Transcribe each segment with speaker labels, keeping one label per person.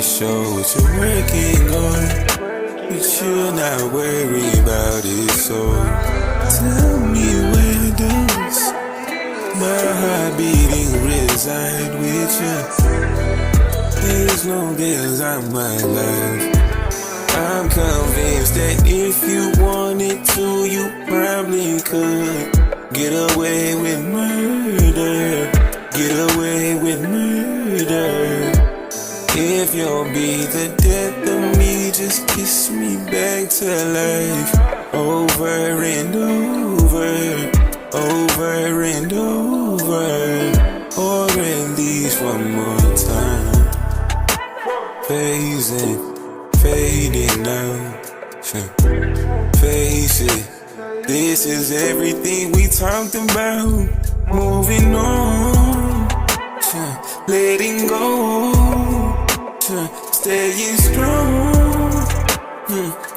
Speaker 1: show what you're working on, but you're not worried about it. So tell me where does my heart beating reside with you? As long as I'm alive, I'm convinced that if you wanted to, you probably could get away with murder. Get away with murder. If you'll be the death of me, just kiss me back to life. Over and over, over and over, or at least one more time. Phasing, fading now. Face it, this is everything we talked about. Moving on, letting go, staying strong,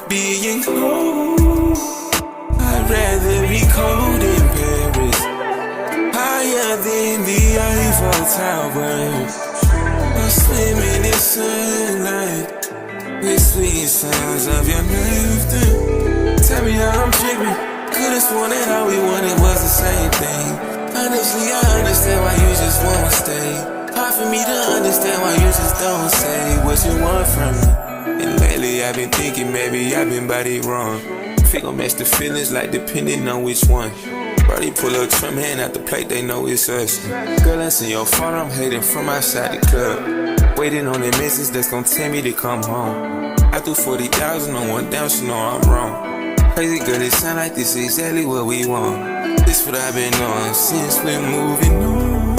Speaker 1: being cold. I'd rather be cold in Paris, higher than the Eiffel Tower, or swimming in sunlight with sweet sounds of your laughter. Tell me how I'm tripping. Could've sworn that all we wanted was the same thing. Honestly, I understand why you just won't stay. Hard for me to understand why you just don't say what you want from me. And lately I've been thinking maybe I've been body wrong. Figure match the feelings like depending on which one. Brody pull up Trump hand out the plate, they know it's us. Girl, that's in your fault, I'm hating from outside the club. Waiting on the message that's gon' tell me to come home. I threw 40,000 on one down, she know I'm wrong. Crazy girl, it sound like this is exactly what we want. This what I've been on since we're moving on.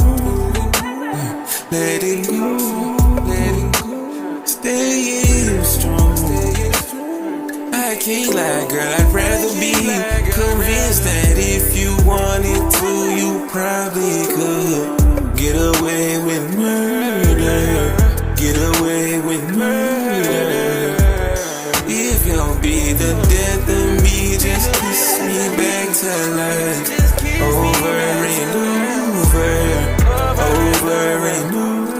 Speaker 1: Letting go, staying strong. I can't lie, girl, I'd rather be convinced that if you wanted to, you probably could get away with murder. Get away with murder. If you'll be the death of me, just kiss me back to life. Over and over, over and over.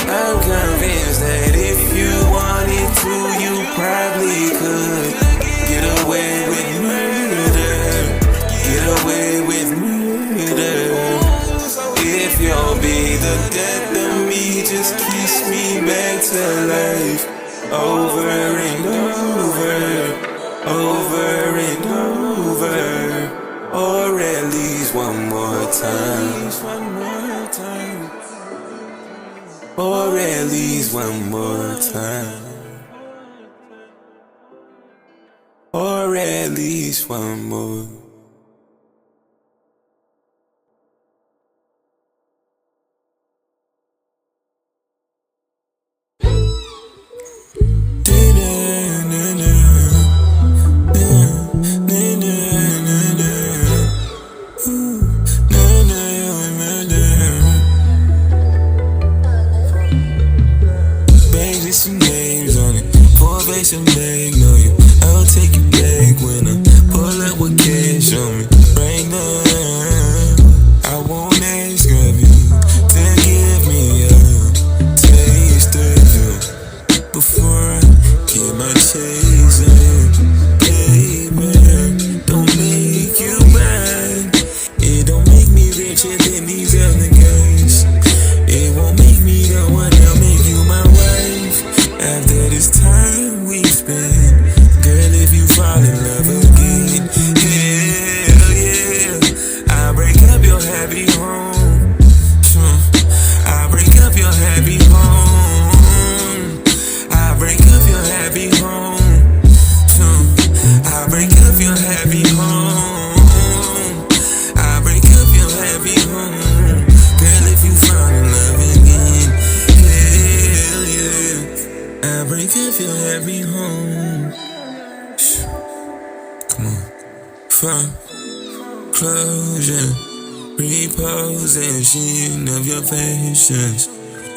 Speaker 1: I'm convinced that if you wanted to, you probably could get away with murder. Get away with murder. If you'll be the death of me, just kiss me back to life. Over and over, over and over, or at least one more time. Or at least one more time. Or at least one more. Magnolia, I'll take you back when I pull up with cash on me. Right now, I won't ask of you to give me a taste of you before I get my chasing. Baby, don't make you mine. It don't make me richer than these other guys. It won't make me the one that'll make you my wife. After this time we spend, girl, if you fall in love again, hell yeah, I'll break up your happy home. I'll break up your happy home. I'll break up your happy home. I'll break up your happy home. I'll break up your happy home. Girl, if you fall in love again, hell yeah, I'll break up your happy home. Come on. Foreclosure, repossession of your patience.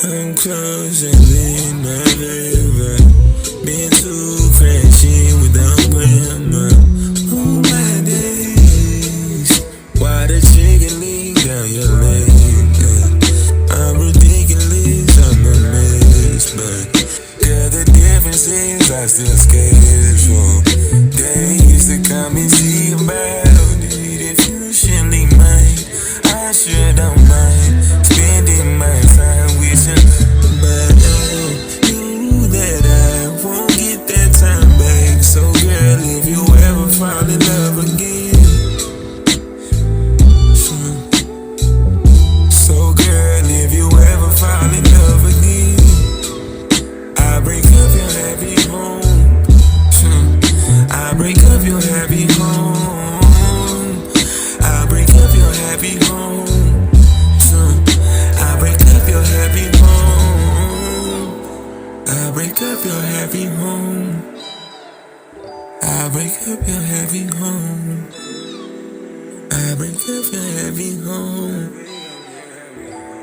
Speaker 1: I'm closer than I've ever been to crashing without grammar. Oh my days, why the chicken leak down your leg? I'm ridiculous, I'm a man. I still schedule. They used to come and see about it. If you should leave mine, I sure don't mind spending my time with you. But I knew that I won't get that time back. So girl, if you ever fall in love again, so girl, if you ever fall in love again, I break up your happy home. I break up your happy home. I break up your happy home. I break up your happy home. I break up your happy home. I break up your happy home. I break up your happy home.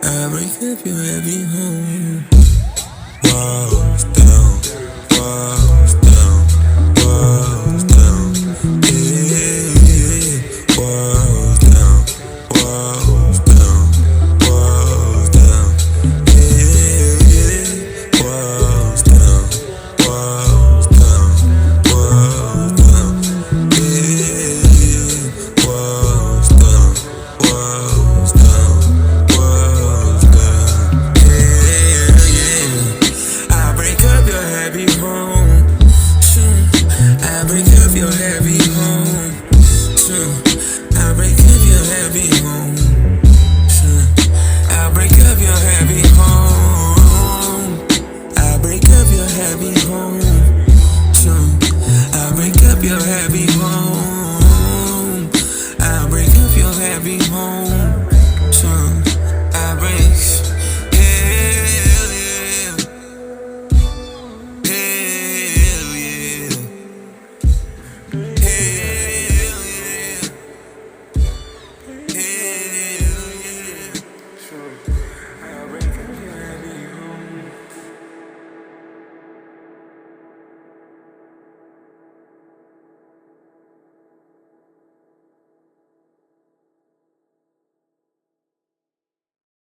Speaker 1: I break up your happy home. Wow.